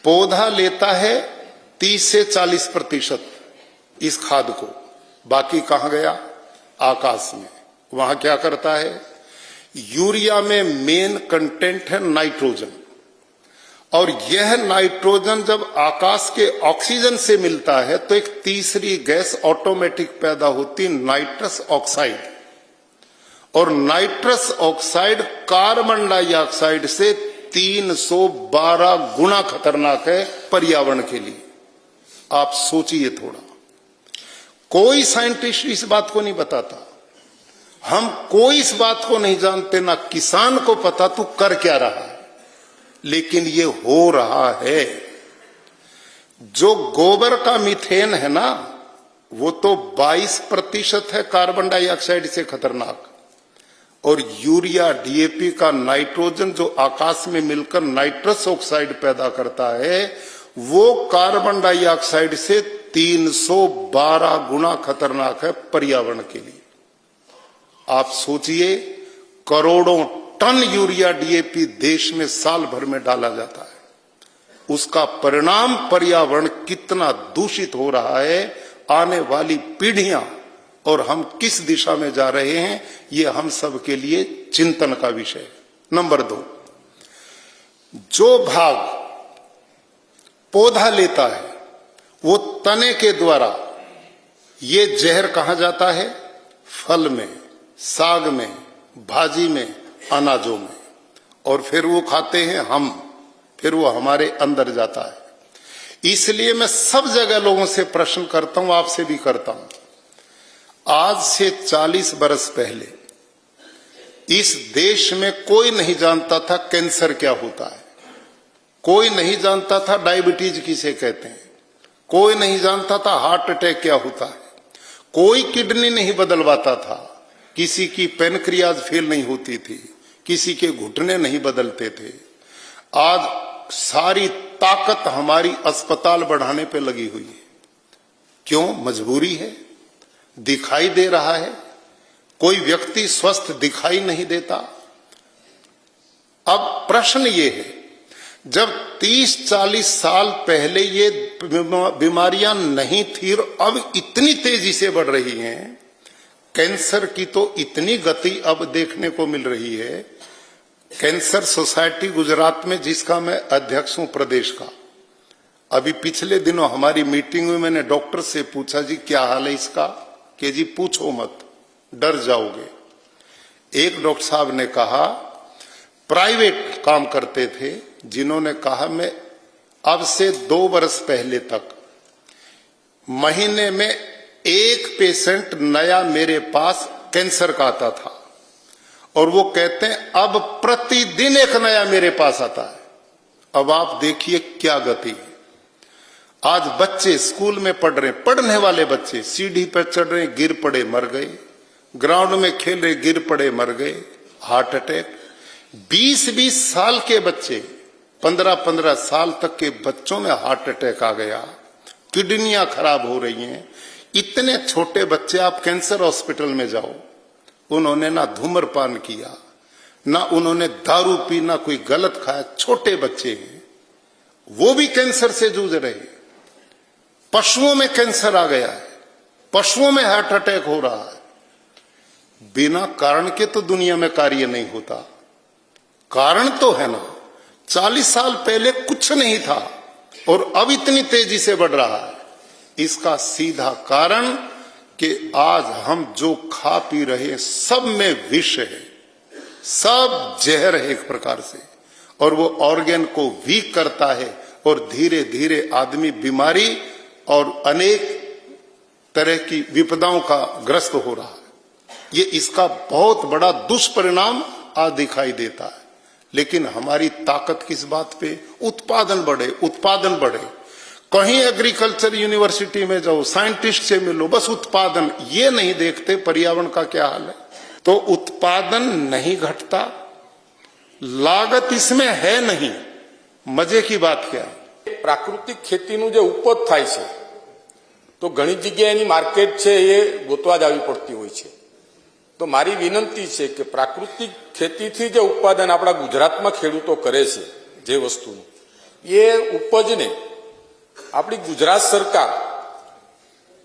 पौधा लेता है 30 से 40% इस खाद को, बाकी कहां गया? आकाश में। वहां क्या करता है? यूरिया में मेन कंटेंट है नाइट्रोजन, और यह नाइट्रोजन जब आकाश के ऑक्सीजन से मिलता है तो एक तीसरी गैस ऑटोमेटिक पैदा होती, नाइट्रस ऑक्साइड। और नाइट्रस ऑक्साइड कार्बन डाइऑक्साइड से 312 गुना खतरनाक है पर्यावरण के लिए। आप सोचिए थोड़ा। कोई साइंटिस्ट इस बात को नहीं बताता, हम कोई इस बात को नहीं जानते, ना किसान को पता तू कर क्या रहा है, लेकिन ये हो रहा है। जो गोबर का मीथेन है ना, वो तो 22% है कार्बन डाइऑक्साइड से खतरनाक, और यूरिया डीएपी का नाइट्रोजन जो आकाश में मिलकर नाइट्रस ऑक्साइड पैदा करता है, वो कार्बन डाइऑक्साइड से 312 गुना खतरनाक है पर्यावरण के लिए। आप सोचिए, करोड़ों टन यूरिया डीएपी देश में साल भर में डाला जाता है, उसका परिणाम पर्यावरण कितना दूषित हो रहा है, आने वाली पीढ़ियां और हम किस दिशा में जा रहे हैं, ये हम सब के लिए चिंतन का विषय है। नंबर 2, जो भाग पौधा लेता है वो तने के द्वारा ये जहर कहां जाता है? फल में, साग में, भाजी में, अनाजों में, और फिर वो खाते हैं हम, फिर वो हमारे अंदर जाता है। इसलिए मैं सब जगह लोगों से प्रश्न करता हूं, आपसे भी करता हूं। आज से 40 बरस पहले इस देश में कोई नहीं जानता था कैंसर क्या होता है, कोई नहीं जानता था डायबिटीज किसे कहते हैं, कोई नहीं जानता था हार्ट अटैक क्या होता है, कोई किडनी नहीं बदलवाता था, किसी की पेनक्रियाज फेल नहीं होती थी, किसी के घुटने नहीं बदलते थे। आज सारी ताकत हमारी अस्पताल बढ़ाने पे लगी हुई है। क्यों? मजबूरी है, दिखाई दे रहा है, कोई व्यक्ति स्वस्थ दिखाई नहीं देता। अब प्रश्न ये है, जब 30-40 साल पहले ये बीमारियां नहीं थी और अब इतनी तेजी से बढ़ रही हैं, कैंसर की तो इतनी गति अब देखने को मिल रही है। कैंसर सोसाइटी गुजरात में, जिसका मैं अध्यक्ष हूं प्रदेश का, अभी पिछले दिनों हमारी मीटिंग में मैंने डॉक्टर से पूछा, जी क्या हाल है इसका? कि जी पूछो मत, डर जाओगे। एक डॉक्टर साहब ने कहा, प्राइवेट काम करते थे, जिन्होंने कहा मैं अब से 2 वर्ष पहले तक महीने में 1 पेशेंट नया मेरे पास कैंसर का आता था, और वो कहते हैं अब प्रतिदिन एक नया मेरे पास आता है। अब आप देखिए क्या गति है। आज बच्चे स्कूल में पढ़ रहे, पढ़ने वाले बच्चे सीढ़ी पर चढ़ रहे, गिर पड़े मर गए, ग्राउंड में खेल रहे, गिर पड़े मर गए, हार्ट अटैक। 20-20 साल के बच्चे, 15-15 साल तक के बच्चों में हार्ट अटैक आ गया, किडनियां खराब हो रही हैं। इतने छोटे बच्चे, आप कैंसर हॉस्पिटल में जाओ, उन्होंने ना धूम्रपान किया, ना उन्होंने दारू पी, ना कोई गलत खाया, छोटे बच्चे हैं, वो भी कैंसर से जूझ रहे। पशुओं में कैंसर आ गया है, पशुओं में हार्ट अटैक हो रहा है। बिना कारण के तो दुनिया में कार्य नहीं होता, कारण तो है ना। 40 साल पहले कुछ नहीं था और अब इतनी तेजी से बढ़ रहा है। इसका सीधा कारण कि आज हम जो खा पी रहे हैं सब में विष है, सब जहर है एक प्रकार से, और वो ऑर्गन को वीक करता है, और धीरे धीरे आदमी बीमारी और अनेक तरह की विपदाओं का ग्रस्त हो रहा है। ये इसका बहुत बड़ा दुष्परिणाम आज दिखाई देता है। लेकिन हमारी ताकत किस बात पे? उत्पादन बढ़े, उत्पादन बढ़े। कहीं एग्रीकल्चर यूनिवर्सिटी में जाओ, साइंटिस्ट से मिलो, बस उत्पादन, ये नहीं देखते पर्यावरण का क्या हाल है। तो उत्पादन नहीं घटता, लागत इसमें है नहीं। मजे की बात क्या है? प्राकृतिक ખેતીનું જે ઉપજ થાય છે તો ઘણી જગ્યાએની માર્કેટ છે એ ગોતવા જવી પડતી હોય છે। તો મારી વિનંતી છે કે પ્રાકૃતિક ખેતીથી જે ઉત્પાદન આપણા ગુજરાતમાં ખેડૂતો કરે છે જે વસ્તુનું, એ ઉપજને આપણી ગુજરાત સરકાર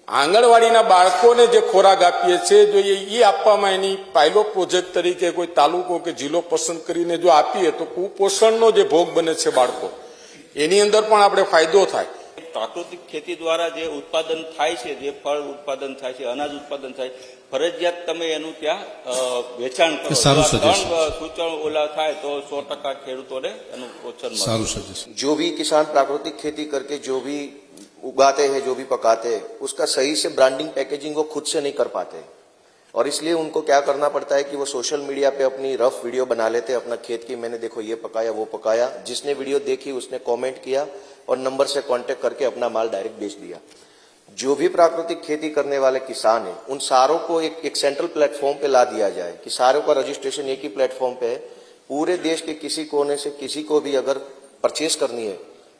આંગણવાડીના બાળકોને જે ખોરાક આપીએ છીએ જો એ આપવામાં એની પાયલોટ પ્રોજેક્ટ તરીકે કોઈ તાલુકો કે જિલ્લો પસંદ કરીને જો આપીએ તો કુપોષણનો જે ભોગ બને છે બાળકો એની અંદર પણ આપણે ફાયદો થાય. પ્રાકૃતિક ખેતી દ્વારા જે ઉત્પાદન થાય છે, જે ફળ ઉત્પાદન થાય છે, અનાજ ઉત્પાદન થાય, ફરજિયાત તમે એનું ત્યાં વેચાણ કરો. સૂચન ઓલા થાય તો 100% ખેડૂતોને એનું પ્રોત્સાહન મળે. जो भी किसान प्राकृतिक खेती करके जो भी उगाते हैं, जो भी पकाते हैं, उसका सही से ब्रांडिंग पैकेजिंग वो खुद से नहीं कर पाते और इसलिए उनको क्या करना पड़ता है कि वो सोशल मीडिया पे अपनी रफ वीडियो बना लेते हैं अपना खेत की, मैंने देखो ये पकाया वो पकाया, जिसने वीडियो देखी उसने कमेंट किया और नंबर से कांटेक्ट करके अपना माल डायरेक्ट बेच दिया. जो भी प्राकृतिक खेती करने वाले किसान हैं उन सारों को एक सेंट्रल प्लेटफॉर्म पे ला दिया जाए कि सारों का रजिस्ट्रेशन एक ही प्लेटफॉर्म पे है. पूरे देश के किसी कोने से किसी को भी अगर परचेस करनी है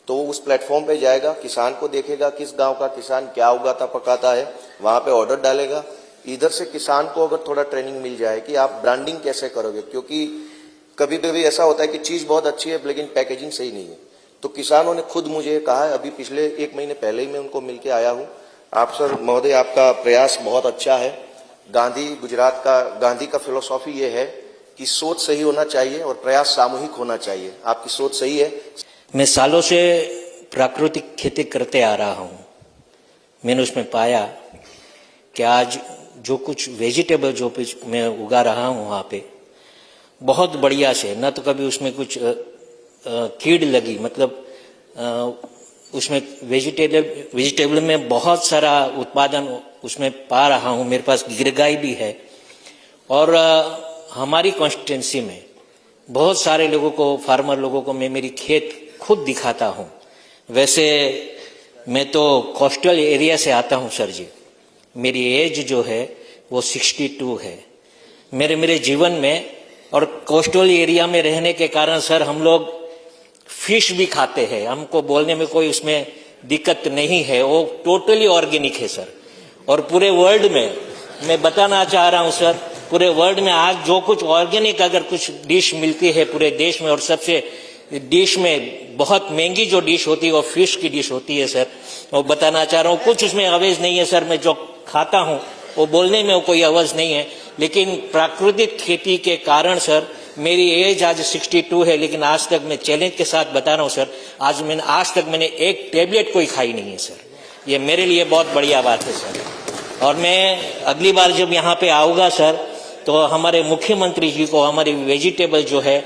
तो वो उस प्लेटफॉर्म पे जाएगा, किसान को देखेगा किस गांव का किसान क्या उगाता पकाता है, वहां पे ऑर्डर डालेगा. इधर से किसान को अगर थोड़ा ट्रेनिंग मिल जाए कि आप ब्रांडिंग कैसे करोगे, क्योंकि कभी कभी ऐसा होता है कि चीज बहुत अच्छी है लेकिन पैकेजिंग सही नहीं है. तो किसानों ने खुद मुझे कहा है, अभी पिछले 1 महीने पहले ही मैं उनको मिलके आया हूँ. आप सर महोदय आपका प्रयास बहुत अच्छा है. गुजरात का गांधी का फिलोसॉफी ये है कि सोच सही होना चाहिए और प्रयास सामूहिक होना चाहिए. आपकी सोच सही है. मैं सालों से प्राकृतिक खेती करते आ रहा हूँ. मैंने उसमें पाया कि आज जो कुछ वेजिटेबल जो मैं उगा रहा हूँ वहाँ पे बहुत बढ़िया से, न तो कभी उसमें कुछ कीड़ लगी, मतलब उसमें वेजिटेबल में बहुत सारा उत्पादन उसमें पा रहा हूँ. मेरे पास गिरगाई भी है और हमारी कॉन्स्टिट्यूंसी में बहुत सारे लोगों को, फार्मर लोगों को मैं मेरी खेत खुद दिखाता हूँ. वैसे मैं तो कोस्टल एरिया से आता हूँ सर जी. मेरी एज जो है वो 62 है. मेरे जीवन में और कोस्टल एरिया में रहने के कारण सर हम लोग फिश भी खाते हैं. हमको बोलने में कोई उसमें दिक्कत नहीं है. वो टोटली ऑर्गेनिक है सर. और पूरे वर्ल्ड में मैं बताना चाह रहा हूँ सर, पूरे वर्ल्ड में आज जो कुछ ऑर्गेनिक अगर कुछ डिश मिलती है पूरे देश में, और सबसे डिश में बहुत महंगी जो डिश होती है वो फिश की डिश होती है सर. वो बताना चाह रहा हूँ, कुछ उसमें अवैध नहीं है सर. मैं जो खाता हूँ वो बोलने में कोई अवैध नहीं है, लेकिन प्राकृतिक खेती के कारण सर मेरी एज आज 62 है, लेकिन आज तक मैं चैलेंज के साथ बता रहा हूँ सर, आज तक मैंने एक टेबलेट कोई खाई नहीं है सर. ये मेरे लिए बहुत बढ़िया बात है सर. और मैं अगली बार जब यहाँ पे आऊँगा सर तो हमारे मुख्यमंत्री जी को हमारी वेजिटेबल जो है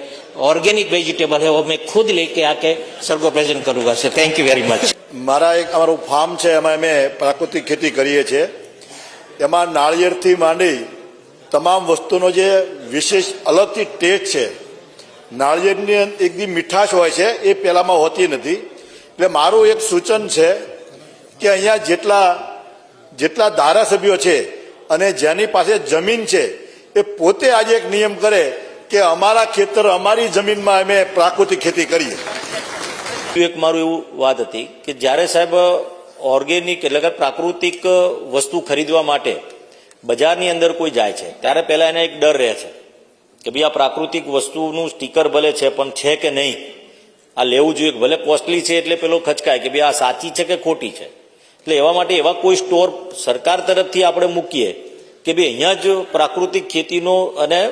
ऑर्गेनिक वेजिटेबल है वो मैं खुद लेके आके सर को प्रेजेंट करूंगा sir. Thank you very much. મારા એક અમારું ફાર્મ છે, એમાં અમે પ્રાકૃતિક ખેતી કરીએ છીએ. એમાં નાળિયેરથી માંડી તમામ વસ્તુનો જે વિશેષ અલગથી ટેસ્ટ છે, નાળિયેરની એકદી મીઠાશ હોય છે એ પહેલામાં હોતી નથી. એટલે મારું એક સૂચન છે કે અહીંયા જેટલા ધારાસભ્યો છે અને જેની પાસે જમીન છે એ પોતે આજે એક નિયમ કરે કે અમારા ખેતર અમારી જમીનમાં અમે પ્રાકૃતિક ખેતી કરીએ. એક મારું એવું વાત હતી કે જ્યારે સાહેબ ઓર્ગેનિક એટલે કે પ્રાકૃતિક વસ્તુ ખરીદવા માટે બજારની અંદર કોઈ જાય છે ત્યારે પહેલા એને એક ડર રહે છે કે ભાઈ આ પ્રાકૃતિક વસ્તુનું સ્ટીકર ભલે છે પણ છે કે નહીં, આ લેવું જોઈએ, ભલે કોસ્ટલી છે એટલે પેલો ખચકાય કે ભાઈ આ સાચી છે કે ખોટી છે. એટલે એવા માટે એવા કોઈ સ્ટોર સરકાર તરફથી આપણે મૂકીએ કે ભાઈ અહીંયા જ પ્રાકૃતિક ખેતીનો અને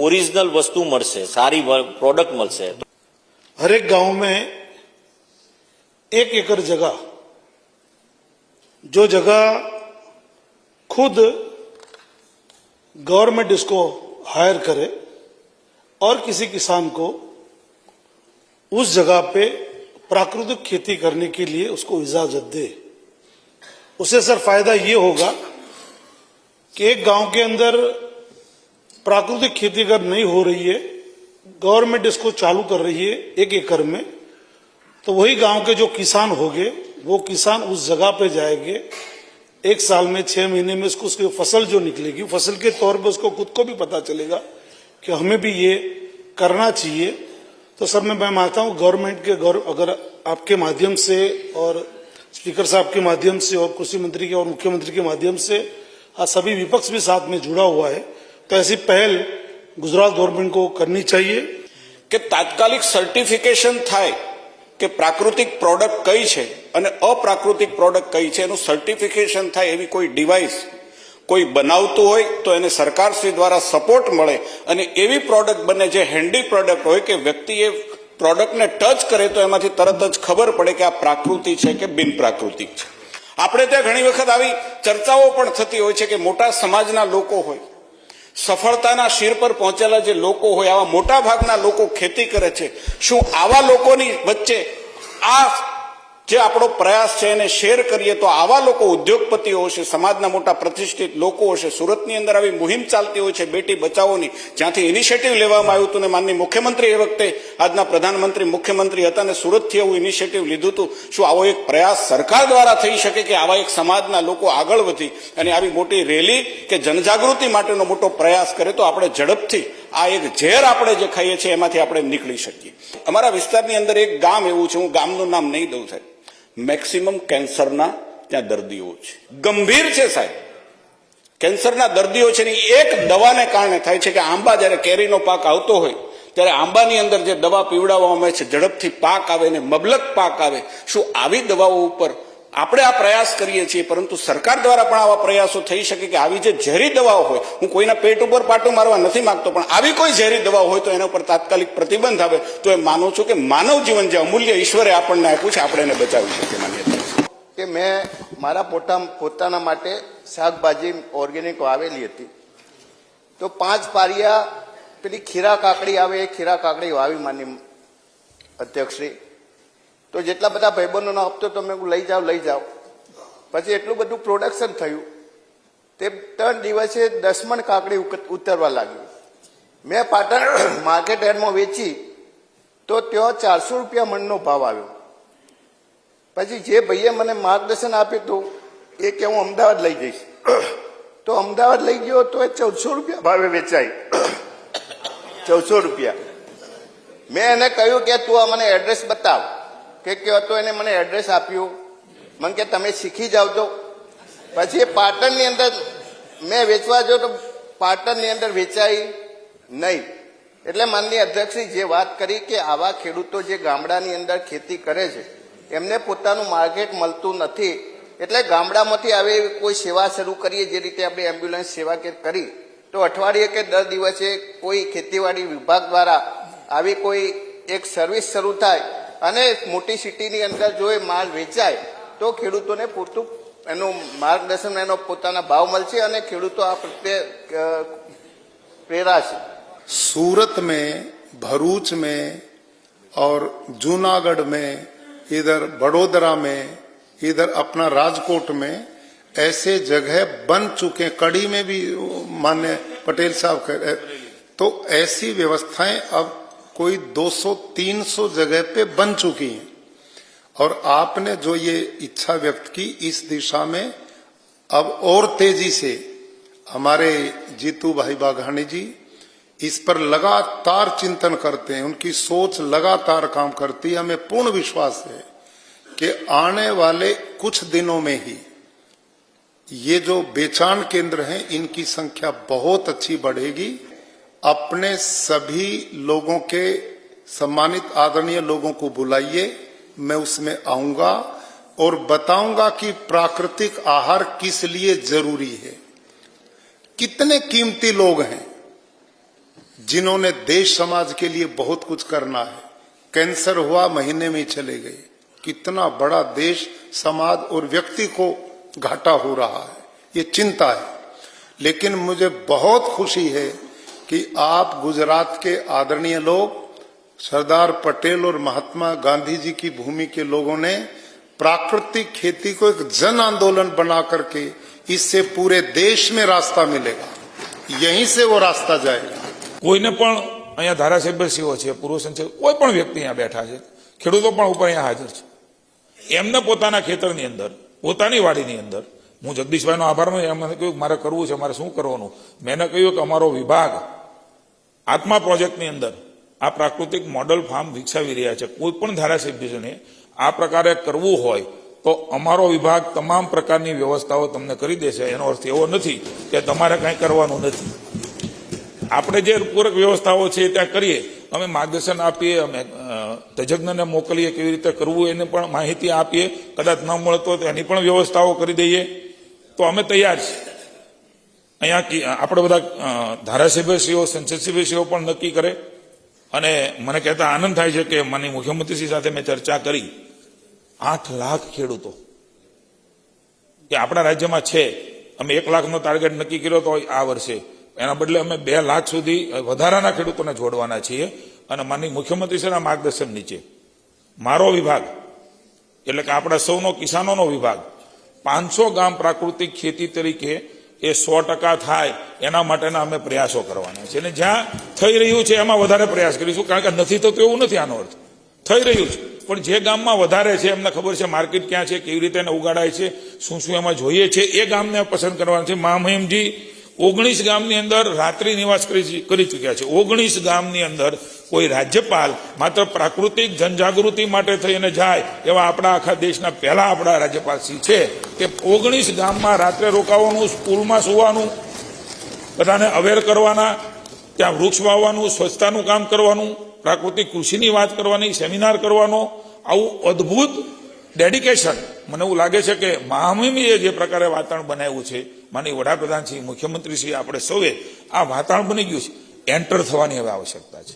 ओरिजिनल वस्तु મળશે, सारी प्रोडक्ट મળશે. हर एक गांव में 1 एकड़ जगह, जो जगह खुद गवर्नमेंट इसको हायर करे और किसी किसान को उस जगह पे प्राकृतिक खेती करने के लिए उसको इजाजत दे. उससे सर फायदा ये होगा कि एक गांव के अंदर प्राकृतिक खेती अगर नहीं हो रही है, गवर्नमेंट इसको चालू कर रही है 1 एकड़ में, तो वही गांव के जो किसान होंगे वो किसान उस जगह पे जाएंगे. 1 साल में 6 महीने में उसकी फसल जो निकलेगी, फसल के तौर पे उसको खुद को भी पता चलेगा कि हमें भी ये करना चाहिए. तो सर मैं मानता हूँ गवर्नमेंट के अगर आपके माध्यम से और स्पीकर साहब के माध्यम से और कृषि मंत्री के और मुख्यमंत्री के माध्यम से आज सभी विपक्ष भी साथ में जुड़ा हुआ है, तो ऐसी पहल गुजरात गवर्नमेंट को करनी चाहिए કે તાત્કાલિક સર્ટિફિકેશન થાય કે પ્રાકૃતિક પ્રોડક્ટ કઈ છે અને અપ્રાકૃતિક પ્રોડક્ટ કઈ છે એનું સર્ટિફિકેશન થાય એવી કોઈ ડિવાઇસ કોઈ બનાવતું હોય તો એને સરકારશ્રી દ્વારા સપોર્ટ મળે અને એવી પ્રોડક્ટ બને જે હેન્ડી પ્રોડક્ટ હોય કે વ્યક્તિએ પ્રોડક્ટને ટચ કરે તો એમાંથી તરત જ ખબર પડે કે આ પ્રાકૃતિક છે કે બિન પ્રાકૃતિક છે. આપણે ત્યાં ઘણી વખત આવી ચર્ચાઓ પણ થતી હોય છે કે મોટા સમાજના લોકો હોય, સફળતાના શિર પર પહોંચેલા જે લોકો હોય, આવા મોટા ભાગના લોકો ખેતી કરે છે. શું આવા લોકોની વચ્ચે આ જે આપણો પ્રયાસ છે એને શેર કરીએ તો આવા લોકો ઉદ્યોગપતિઓ હશે, સમાજના મોટા પ્રતિષ્ઠિત લોકો હશે. સુરતની અંદર આવી મુહિમ ચાલતી હોય છે બેટી બચાવોની, જ્યાંથી ઇનિશિયેટિવ લેવામાં આવ્યું હતું ને માનનીય મુખ્યમંત્રી એ વખતે આજના પ્રધાનમંત્રી મુખ્યમંત્રી હતા ને સુરતથી એવું ઇનિશિયેટિવ લીધું હતું. શું આવો એક પ્રયાસ સરકાર દ્વારા થઈ શકે કે આવા એક સમાજના લોકો આગળ વધી અને આવી મોટી રેલી કે જનજાગૃતિ માટેનો મોટો પ્રયાસ કરે તો આપણે ઝડપથી આ એક ઝેર આપણે જે ખાઈએ છીએ એમાંથી આપણે નીકળી શકીએ. અમારા વિસ્તારની અંદર એક ગામ એવું છે, હું ગામનું નામ નહીં દઉં સાહેબ, મેક્સિમમ કેન્સરના ત્યાં દર્દીઓ છે, ગંભીર છે સાહેબ. કેન્સરના દર્દીઓ છે ને એક દવાને કારણે થાય છે કે આંબા જ્યારે કેરીનો પાક આવતો હોય ત્યારે આંબાની અંદર જે દવા પીવડાવવામાં આવે છે ઝડપથી પાક આવે ને મબલક પાક આવે. શું આવી દવાઓ ઉપર આપણે આ પ્રયાસ કરીએ છીએ, પરંતુ સરકાર દ્વારા પણ આવા પ્રયાસો થઈ શકે કે આવી જે ઝેરી દવાઓ હોય, હું કોઈના પેટ ઉપર પાટું મારવા નથી માંગતો, પણ આવી કોઈ ઝેરી દવાઓ હોય તો એના ઉપર તાત્કાલિક પ્રતિબંધ આવે તો એ માનું છું કે માનવ જીવન જે અમૂલ્ય ઈશ્વરે આપણને આપ્યું છે આપણે એને બચાવી શકીએ. માન્ય કે મેં મારા પોતાના માટે શાકભાજી ઓર્ગેનિક વાવેલી હતી તો 5 પારિયા પેલી ખીરા કાકડી આવે એ ખીરા કાકડી વાવી માની અધ્યક્ષશ્રી. તો જેટલા બધા ભાઈબંધોને આપતો તો મેં લઈ જાઓ. પછી એટલું બધું પ્રોડક્શન થયું તે 3 દિવસે 10 મણ કાકડી ઉતરવા લાગી. મેં પાટણ માર્કેટ યાર્ડમાં વેચી તો ત્યાં 400 રૂપિયા મણનો ભાવ આવ્યો. પછી જે ભાઈએ મને માર્ગદર્શન આપ્યું હતું એ કે હું અમદાવાદ લઈ જઈશ, તો અમદાવાદ લઈ ગયો તો એ 1400 રૂપિયા ભાવે વેચાઈ. 1400 રૂપિયા. મેં એને કહ્યું કે તું આ મને એડ્રેસ બતાવ કે તો એને મને એડ્રેસ આપ્યું. મને કે તમે શીખી જાવ તો. પછી એ પાટણની અંદર મેં વેચવા જો તો પાટણની અંદર વેચાઈ નહીં. એટલે માનનીય અધ્યક્ષજી જે વાત કરી કે આવા ખેડૂતો જે ગામડાની અંદર ખેતી કરે છે એમને પોતાનું માર્કેટ મળતું નથી, એટલે ગામડામાંથી આવી કોઈ સેવા શરૂ કરીએ જે રીતે આપણે એમ્બ્યુલન્સ સેવા કે કરી તો અઠવાડિયે કે 10 દિવસે કોઈ ખેતીવાડી વિભાગ દ્વારા આવી કોઈ એક સર્વિસ શરૂ થાય અને મોટી સિટીની અંદર જો એ માલ વેચાય તો ખેડૂતોને પૂરતું એનું માર્ગદર્શન એનો પોતાના ભાવ મળશે અને ખેડૂતો આ પ્રત્યે પ્રેરાશે. सूरत में, भरूच में और जूनागढ़ में, इधर बड़ोदरा में, इधर अपना राजकोट में ऐसे जगह बन चुके, कड़ी में भी माननीय पटेल साहब कह, तो ऐसी व्यवस्थाएं अब कोई 200-300 जगह पे बन चुकी हैं. और आपने जो ये इच्छा व्यक्त की इस दिशा में अब और तेजी से हमारे जीतू भाई बाघानी जी इस पर लगातार चिंतन करते हैं, उनकी सोच लगातार काम करती है. हमें पूर्ण विश्वास है कि आने वाले कुछ दिनों में ही ये जो बेचान केंद्र हैं इनकी संख्या बहुत अच्छी बढ़ेगी. अपने सभी लोगों के सम्मानित आदरणीय लोगों को बुलाइए, मैं उसमें आऊंगा और बताऊंगा कि प्राकृतिक आहार किस लिए जरूरी है. कितने कीमती लोग हैं जिन्होंने देश समाज के लिए बहुत कुछ करना है. कैंसर हुआ महीने में ही चले गए. कितना बड़ा देश समाज और व्यक्ति को घाटा हो रहा है, ये चिंता है. लेकिन मुझे बहुत खुशी है कि आप गुजरात के आदरणीय लोग, सरदार पटेल और महात्मा गांधी जी की भूमि के लोगों ने प्राकृतिक खेती को एक जन आंदोलन बना करके इससे पूरे देश में रास्ता मिलेगा, यहीं से वो रास्ता जाएगा. કોઈને પણ અહીંયા ધારાસભ્યશ્રીઓ છે, પૂર્વ સંસદ, કોઈ પણ વ્યક્તિ અહીંયા બેઠા છે, ખેડૂતો પણ ઉપર અહીંયા હાજર છે. એમને પોતાના ખેતરની અંદર, પોતાની વાડીની અંદર, હું જગદીશભાઈનો આભાર માનું, એમને કહ્યું મારે કરવું છે, મારે શું કરવાનું. મેં એને કહ્યું કે અમારો વિભાગ આત્મા પ્રોજેક્ટની અંદર આ પ્રાકૃતિક મોડલ ફાર્મ વિકસાવી રહ્યા છે. કોઈ પણ ધારાસભ્યને આ પ્રકારે કરવું હોય તો અમારો વિભાગ તમામ પ્રકારની વ્યવસ્થાઓ તમને કરી દેશે. એનો અર્થ એવો નથી કે તમારે કંઈ કરવાનું નથી. આપણે જે પૂરક વ્યવસ્થાઓ છે ત્યાં કરીએ અમે માર્ગદર્શન આપીએ, અમે તજજ્ઞને મોકલીએ, કેવી રીતે કરવું એને પણ માહિતી આપીએ. કદાચ ન મળતો તો એની પણ વ્યવસ્થાઓ કરી દઈએ તો અમે તૈયાર છીએ. અહીંયા આપણે બધા ધારાસભ્યશ્રીઓ, સંસદસભ્યશ્રીઓ પણ નક્કી કરે. અને મને કહેતા આનંદ થાય છે કે માનનીય મુખ્યમંત્રીશ્રી સાથે મેં ચર્ચા કરી, 8 લાખ ખેડૂતો કે આપણા રાજ્યમાં છે. અમે 1 લાખનો ટાર્ગેટ નક્કી કર્યો તો આ વર્ષે, એના બદલે અમે 2 લાખ સુધી વધારાના ખેડૂતોને જોડવાના છીએ. અને માનનીય મુખ્યમંત્રીશ્રીના માર્ગદર્શન નીચે મારો વિભાગ એટલે કે આપણા સૌનો કિસાનોનો વિભાગ 500 ગામ પ્રાકૃતિક ખેતી તરીકે એ 100% થાય એના માટેના અમે પ્રયાસો કરવાના છે. અને જ્યાં થઈ રહ્યું છે એમાં વધારે પ્રયાસ કરીશું, કારણ કે નથી થતું એવું નથી, આનો અર્થ થઈ રહ્યું છે. પણ જે ગામમાં વધારે છે, એમને ખબર છે માર્કેટ ક્યાં છે, કેવી રીતે એને ઉગાડાય છે, શું શું એમાં જોઈએ છે, એ ગામને પસંદ કરવાના છે. મહામહિમજી 19 ગામની અંદર રાત્રિ નિવાસ કરી ચૂક્યા છે. 19 ગામની અંદર કોઈ રાજ્યપાલ માત્ર પ્રાકૃતિક જનજાગૃતિ માટે થઈને જાય એવા આપણા આખા દેશના પહેલા આપણા રાજ્યપાલશ્રી છે કે 19 ગામમાં રાત્રે રોકાવાનું, સ્કૂલમાં સુવાનું, બધાને અવેર કરવાના, ત્યાં વૃક્ષ વાવવાનું, સ્વચ્છતાનું કામ કરવાનું, પ્રાકૃતિક કૃષિની વાત કરવાની, સેમિનાર કરવાનો, આવું અદ્ભુત ડેડિકેશન. મને એવું લાગે છે કે મહામહિમીએ જે પ્રકારે વાતાવરણ બનાવ્યું છે, માનનીય વડાપ્રધાનશ્રી, મુખ્યમંત્રીશ્રી, આપણે સૌએ આ વાતાવરણ બની ગયું છે. એન્ટર થવાની હવે આવશ્યકતા છે.